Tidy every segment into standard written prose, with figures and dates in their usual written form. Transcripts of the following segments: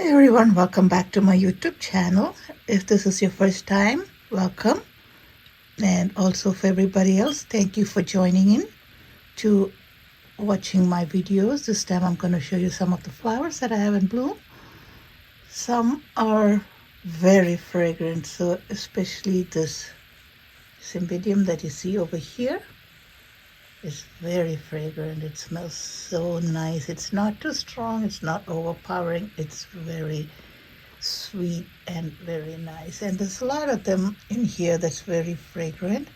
Hi everyone, welcome back to my YouTube channel. If this is your first time, welcome. And also for everybody else, thank you for joining in to watching my videos. This time I'm going to show you some of the flowers that I have in bloom. Some are very fragrant, so especially this cymbidium that you see over here is very fragrant. It smells so nice. It's not too strong, it's not overpowering, it's very sweet and very nice, and there's a lot of them in here that's very fragrant.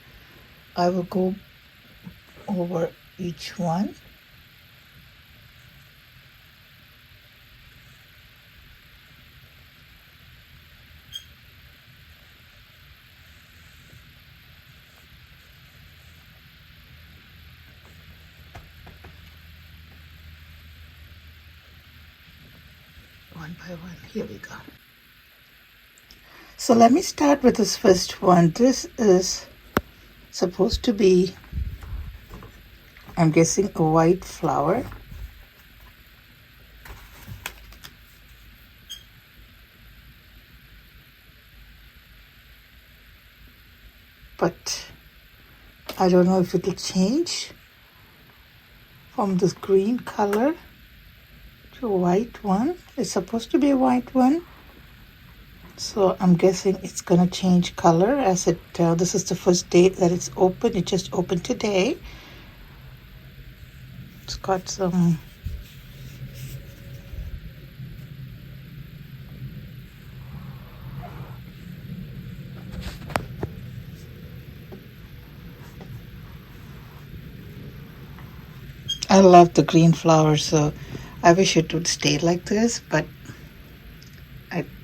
I will go over each one. One by one. Here we go. So let me start with this first one. This is supposed to be, I'm guessing, a white flower. But I don't know if it'll change from this green color to a white one. It's supposed to be a white one. So I'm guessing it's gonna change color as it, this is the first day that it's open. It just opened today. It's got some I love the green flowers, so I wish it would stay like this, but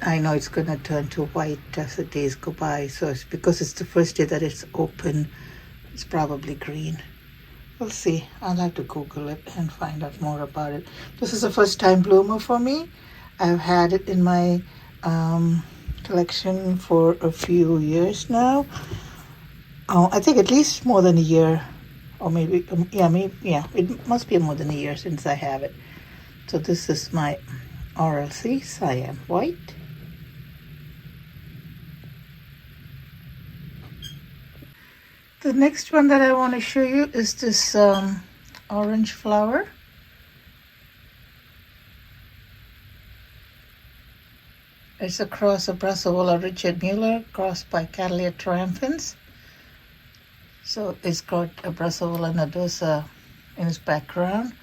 I know it's gonna turn to white as the days go by. So it's because it's the first day that it's open, it's probably green. We'll see. I'll have to Google it and find out more about it. This is a first time bloomer for me. I've had it in my collection for a few years now. Oh, I think at least more than a year, or maybe it must be more than a year since I have it. So this is my RLC Cyan White. The next one that I want to show you is this orange flower. It's a cross of Brassavola Richard Muller crossed by Cattleya triumphans. So it's got a Brassavola nodosa in its background.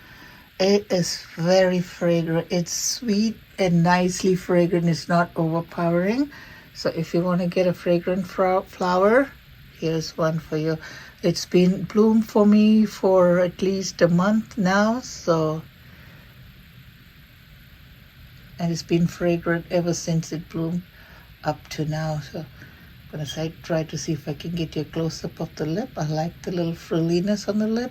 It is very fragrant. It's sweet and nicely fragrant. It's not overpowering. So if you want to get a fragrant flower, here's one for you. It's been bloomed for me for at least a month now. So, and it's been fragrant ever since it bloomed up to now. So I'm going to try to see if I can get you a close-up of the lip. I like the little frilliness on the lip.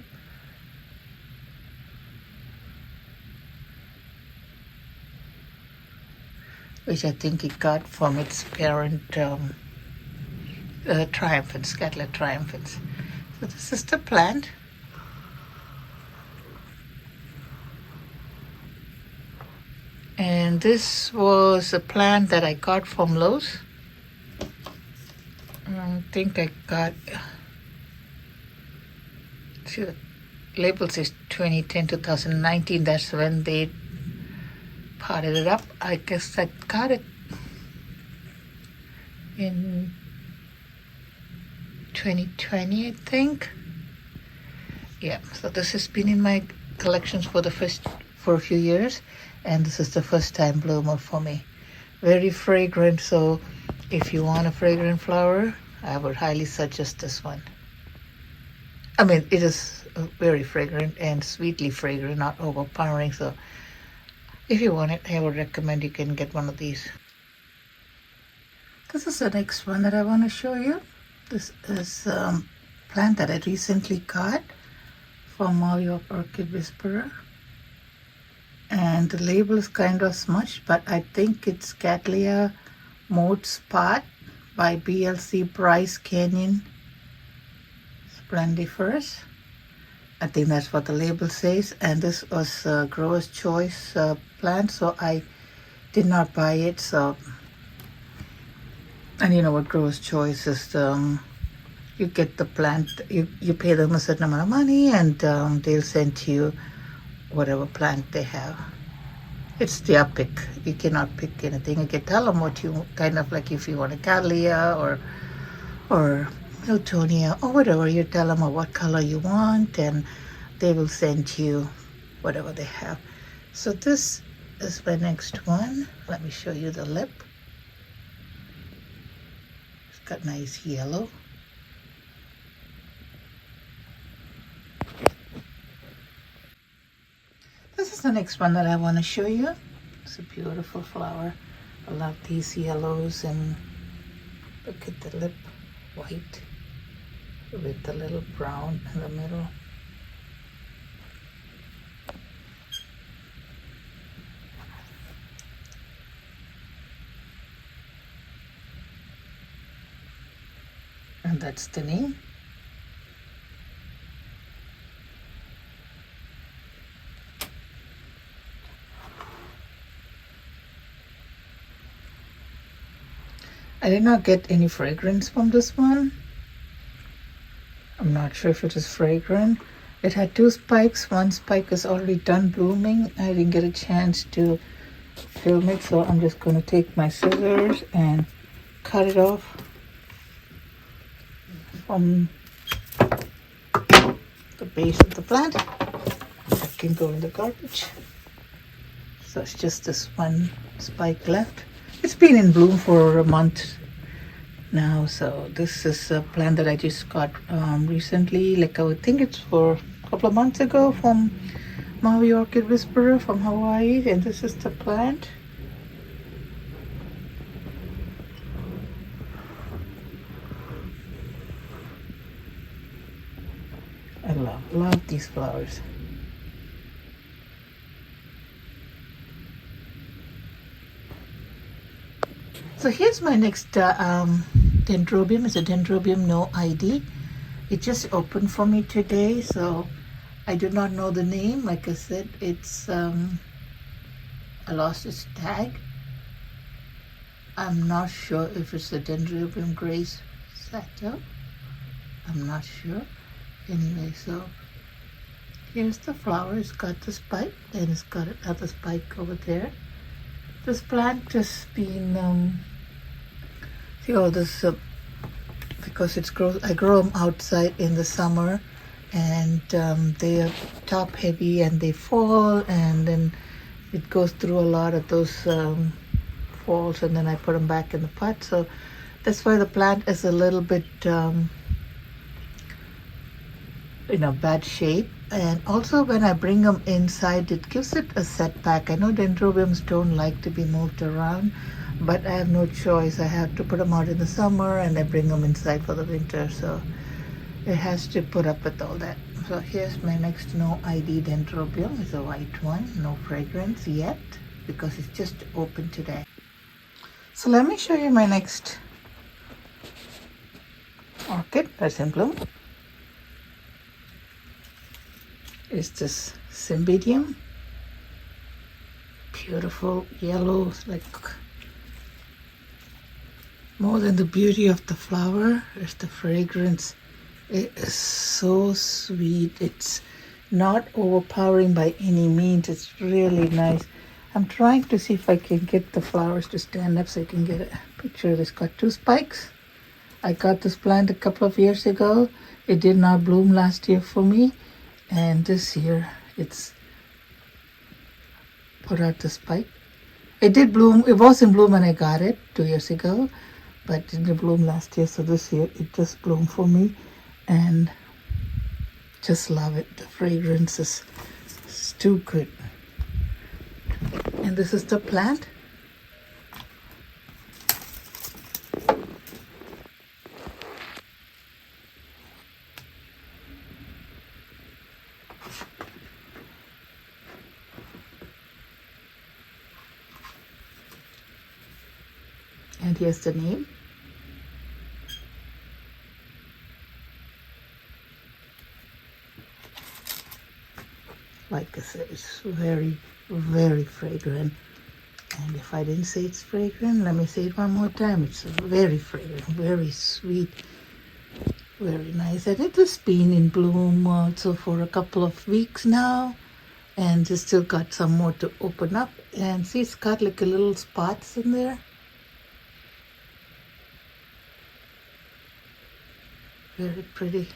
Which I think it got from its parent triumphans, Cattleya triumphans. So this is the plant. And this was a plant that I got from Lowe's. I think I got, see the label says 2010-2019. That's when they potted it up. I guess I got it in 2020, I think. Yeah, so this has been in my collections for a few years, and this is the first time bloomer for me. Very fragrant, so if you want a fragrant flower, I would highly suggest this one. I mean, it is very fragrant and sweetly fragrant, not overpowering. So if you want it, I would recommend you can get one of these. This is the next one that I want to show you. This is a plant that I recently got from New York Orchid Whisperer. And the label is kind of smudged, but I think it's Cattleya Mode Spot by BLC Bryce Canyon Splendiferous. I think that's what the label says. And this was a grower's choice plant, so I did not buy it, so. And you know what Growers Choice is, you get the plant, you pay them a certain amount of money, and they'll send you whatever plant they have. It's their pick. You cannot pick anything. You can tell them what you kind of like, if you want a Cattleya or Miltonia or whatever. You tell them what color you want, and they will send you whatever they have. So this is my next one. Let me show you the lip. It's got nice yellow. This is the next one that I want to show you. It's a beautiful flower. I love these yellows, and look at the lip, white with the little brown in the middle. And that's the name. I did not get any fragrance from this one. I'm not sure if it is fragrant. It had 2 spikes. One spike is already done blooming. I didn't get a chance to film it, so I'm just going to take my scissors and cut it off from the base of the plant. That can go in the garbage. So it's just this one spike left. It's been in bloom for a month now, so this is a plant that I just got recently. Like, I would think it's for a couple of months ago from Maui Orchid Whisperer from Hawaii, and this is the plant. I love these flowers. So here's my next dendrobium. It's a dendrobium no ID. It just opened for me today, so I do not know the name. Like I said, it's I lost its tag. I'm not sure if it's a dendrobium grace sato. I'm not sure. Anyway, so here's the flower. It's got the spike, and it's got another spike over there. This plant has been because I grow them outside in the summer, and they are top heavy and they fall, and then it goes through a lot of those falls, and then I put them back in the pot. So that's why the plant is a little bit bad shape. And also when I bring them inside, it gives it a setback. I know dendrobiums don't like to be moved around, but I have no choice. I have to put them out in the summer, and I bring them inside for the winter, so it has to put up with all that. So here's my next no ID dendrobium. It's a white one, no fragrance yet because it's just open today. So let me show you my next orchid that's in bloom. It's this cymbidium. Beautiful yellow, like more than the beauty of the flower is the fragrance. It is so sweet. It's not overpowering by any means. It's really nice. I'm trying to see if I can get the flowers to stand up so you can get a picture. It's got 2 spikes. I got this plant a couple of years ago. It did not bloom last year for me, and this year it's put out the spike. It did bloom. It was in bloom when I got it 2 years ago, but it didn't bloom last year. So this year it just bloomed for me, and just love it. The fragrance is too good. And this is the plant. And here's the name. Like I said, it's very, very fragrant. And if I didn't say it's fragrant, let me say it one more time. It's very fragrant, very sweet, very nice. And it has been in bloom also for a couple of weeks now. And it's still got some more to open up. And see, it's got like a little spots in there. Very pretty.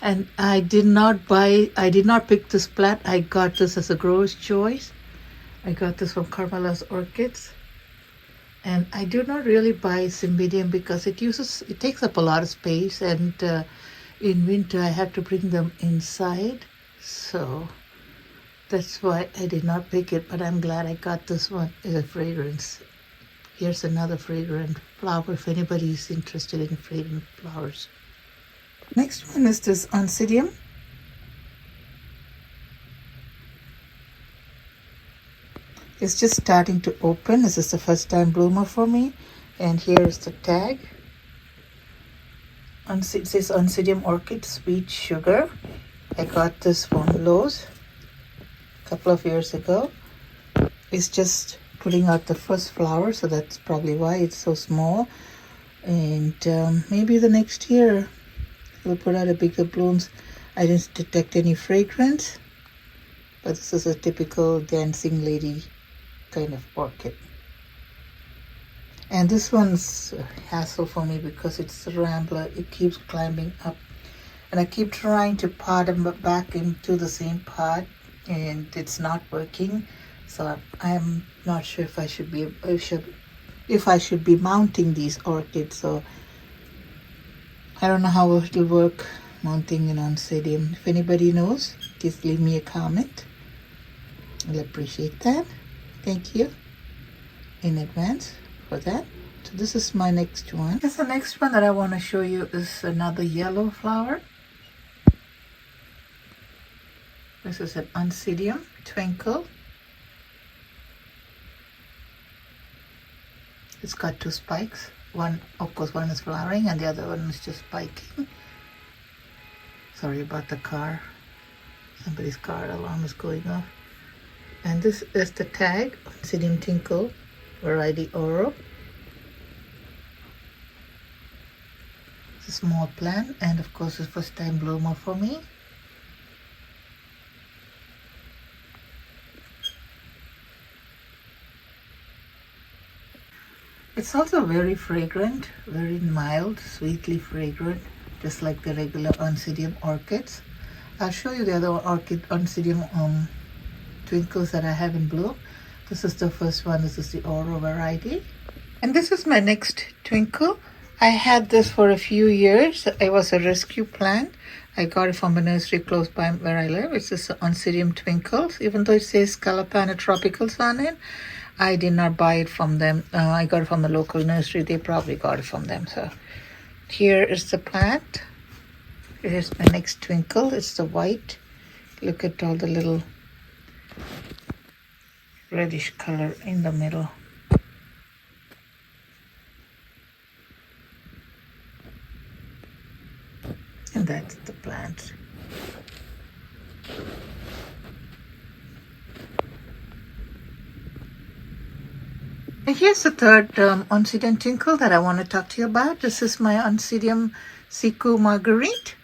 And I did not pick this plant. I got this as a grower's choice. I got this from Carmela's Orchids. And I do not really buy Cymbidium because it takes up a lot of space, and in winter I have to bring them inside. So that's why I did not pick it, but I'm glad I got this one as a fragrance. Here's another fragrant flower if anybody is interested in fragrant flowers. Next one is this Oncidium. It's just starting to open. This is the first time bloomer for me. And here is the tag. It says Oncidium Orchid Sweet Sugar. I got this from Lowe's a couple of years ago. It's just putting out the first flower, so that's probably why it's so small. And maybe the next year we'll put out a bigger blooms. I didn't detect any fragrance, but this is a typical dancing lady kind of orchid. And this one's a hassle for me because it's a rambler. It keeps climbing up, and I keep trying to pot them back into the same pot, and it's not working. So I'm not sure if I should be mounting these orchids. So I don't know how it'll work mounting an Oncidium. If anybody knows, please leave me a comment. I'll appreciate that. Thank you in advance for that. So this is my next one. Yes, the next one that I want to show you is another yellow flower. This is an Oncidium Twinkle. It's got two spikes. One, of course, one is flowering and the other one is just spiking. Sorry about the car. Somebody's car alarm is going off. And this is the tag, Oncidium Twinkle, variety Oro. It's a small plant, and of course, it's first time bloomer for me. It's also very fragrant, very mild, sweetly fragrant, just like the regular Oncidium orchids. I'll show you the other orchid Oncidium twinkles that I have in bloom. This is the first one. This is the Oro variety. And this is my next twinkle. I had this for a few years. It was a rescue plant. I got it from a nursery close by where I live. It's just Oncidium Twinkles. Even though it says Calapana Tropicals on it, I did not buy it from them. I got it from the local nursery. They probably got it from them. So here is the plant. Here's my next twinkle. It's the white. Look at all the little reddish color in the middle. And that's the plant. And here's the third Oncidium twinkle that I want to talk to you about. This is my Oncidium Siku Marguerite.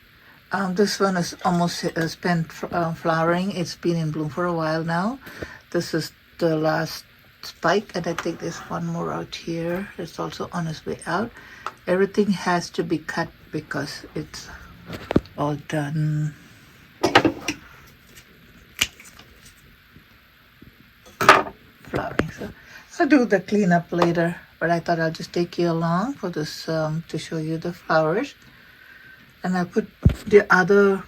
This one is almost spent flowering. It's been in bloom for a while now. This is the last spike, and I think there's one more out here. It's also on its way out. Everything has to be cut because it's all done. Flowering. So I'll do the cleanup later, but I thought I'll just take you along for this to show you the flowers. And I put the other.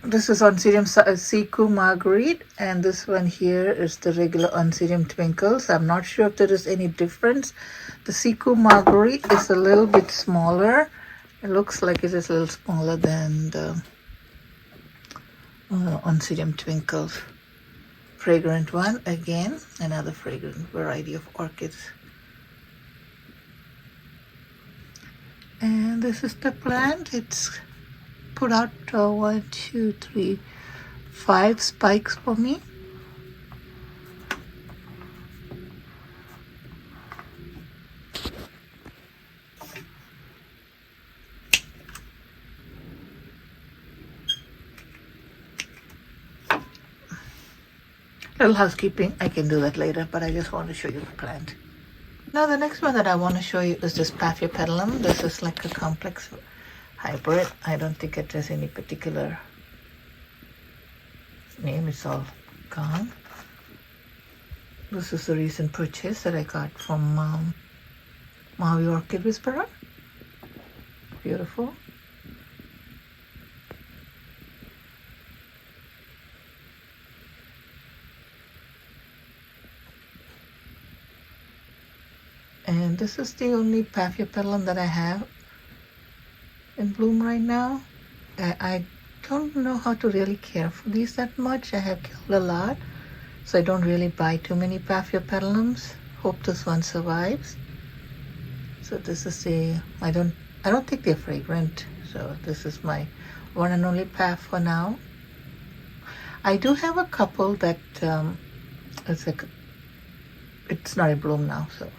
This is Oncidium Siku Marguerite, and this one here is the regular Oncidium Twinkles. I'm not sure if there is any difference. The Siku Marguerite is a little bit smaller. It looks like it is a little smaller than the Oncidium Twinkles. Fragrant one, again, another fragrant variety of orchids. And this is the plant. It's put out 1, 2, 3, 5 spikes for me. Little housekeeping, I can do that later, but I just want to show you the plant. Now the next one that I want to show you is this Paphiopedilum. This is like a complex hybrid. I don't think it has any particular name. It's all gone. This is a recent purchase that I got from Maui Orchid Whisperer. Beautiful. And this is the only Paphiopedilum that I have in bloom right now. I don't know how to really care for these that much. I have killed a lot, so I don't really buy too many Paphiopedilums. Hope this one survives. So this is I don't think they're fragrant. So this is my one and only Paph for now. I do have a couple that it's not in bloom now, so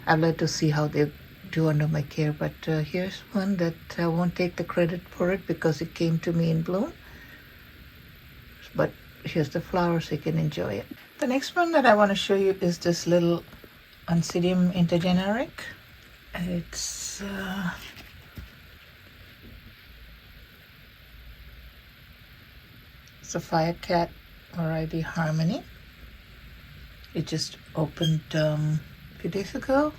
I'd like to see how they do under my care. But here's one that I won't take the credit for it because it came to me in bloom. But here's the flower so you can enjoy it. The next one that I want to show you is this little Oncidium intergeneric. It's a Firecat variety Harmony. It just opened a few days ago.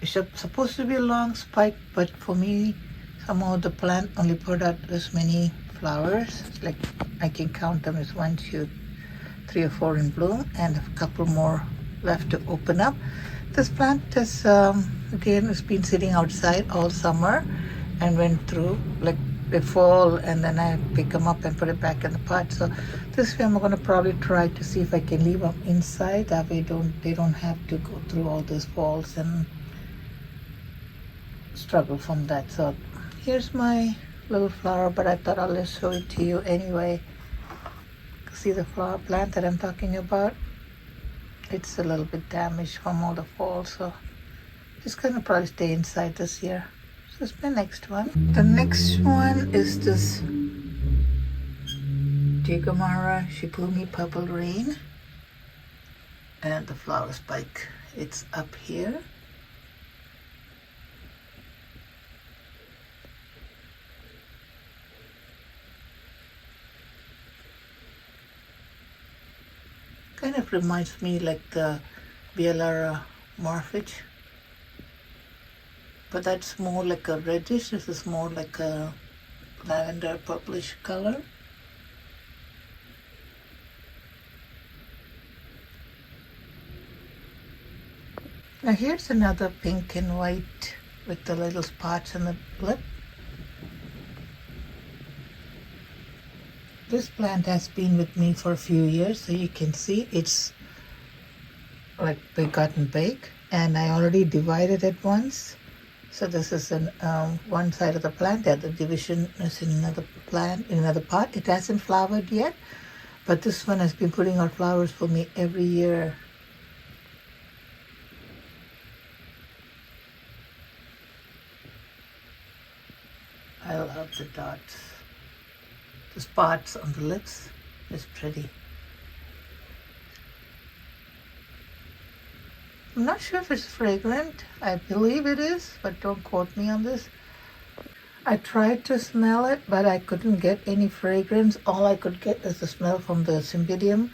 It's supposed to be a long spike, but for me, somehow the plant only put out this many flowers. It's like I can count them as 1, 2, 3 or 4 in bloom, and a couple more left to open up. This plant is again, it's been sitting outside all summer and went through like the fall, and then I pick them up and put it back in the pot. So this way I'm going to probably try to see if I can leave them inside. That way they don't have to go through all these falls and struggle from that. So here's my little flower, but I thought I'll just show it to you anyway. See the flower plant that I'm talking about? It's a little bit damaged from all the fall, so it's gonna probably stay inside this year. So this is my next one. The next one is this Jigomara Shibumi Purple Rain, and the flower spike, it's up here. Kind of reminds me like the Vialara Morphage, but that's more like a reddish. This is more like a lavender purplish color. Now here's another pink and white with the little spots in the lip. This plant has been with me for a few years, so you can see it's like gotten big, and I already divided it once. So this is one side of the plant. The other division is in another plant, in another pot. It hasn't flowered yet, but this one has been putting out flowers for me every year. I love the dots. The spots on the lips is pretty. I'm not sure if it's fragrant. I believe it is, but don't quote me on this. I tried to smell it, but I couldn't get any fragrance. All I could get is the smell from the Cymbidium.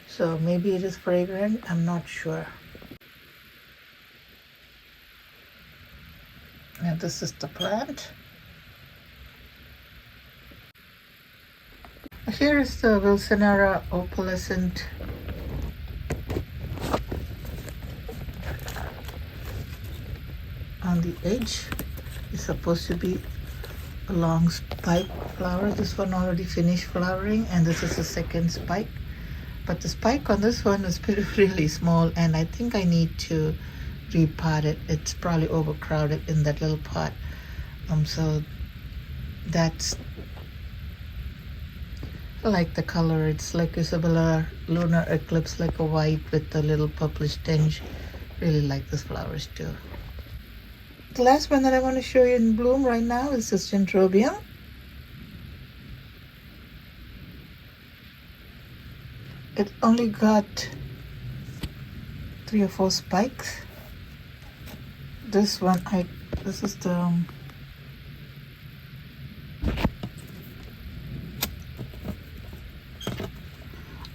So maybe it is fragrant. I'm not sure. And this is the plant. Here is the Wilsonara opalescent on the edge. It's supposed to be a long spike flower. This one already finished flowering, and this is the second spike. But the spike on this one is really small, and I think I need to repot it. It's probably overcrowded in that little pot. So That's, I like the color. It's like Isabella lunar eclipse, like a white with a little purplish tinge. Really like these flowers too. The last one that I want to show you in bloom right now is this Dendrobium. It only got 3 or 4 spikes. This one, this is the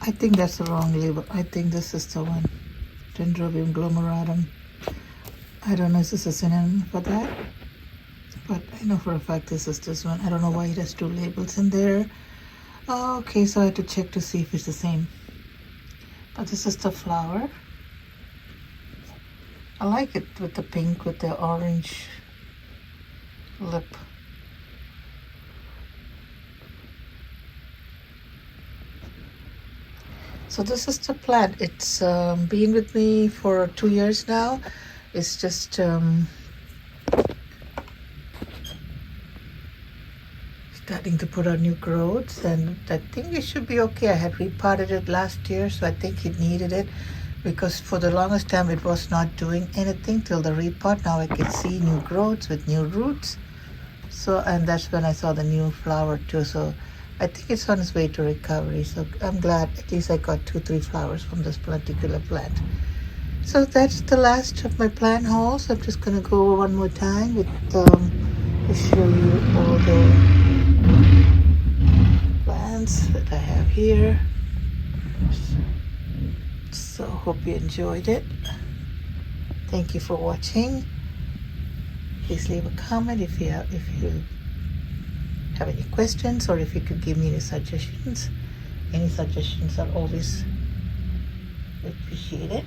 I think that's the wrong label. I think this is the one, Dendrobium glomeratum. I don't know if this is a synonym for that, but I know for a fact this is this one. I don't know why it has 2 labels in there. Oh, okay, so I had to check to see if it's the same. But this is the flower. I like it with the pink with the orange lip. So this is the plant. It's been with me for 2 years now. It's just starting to put on new growths, and I think it should be okay. I had repotted it last year, so I think it needed it, because for the longest time it was not doing anything till the repot. Now I can see new growths with new roots. So, and that's when I saw the new flower too. So I think it's on its way to recovery. So I'm glad at least I got 2-3 flowers from this particular plant. So that's the last of my plant hauls. I'm just gonna go over one more time with to show you all the plants that I have here. So hope you enjoyed it. Thank you for watching. Please leave a comment if you have any questions, or if you could give me any suggestions. Any suggestions are always appreciated.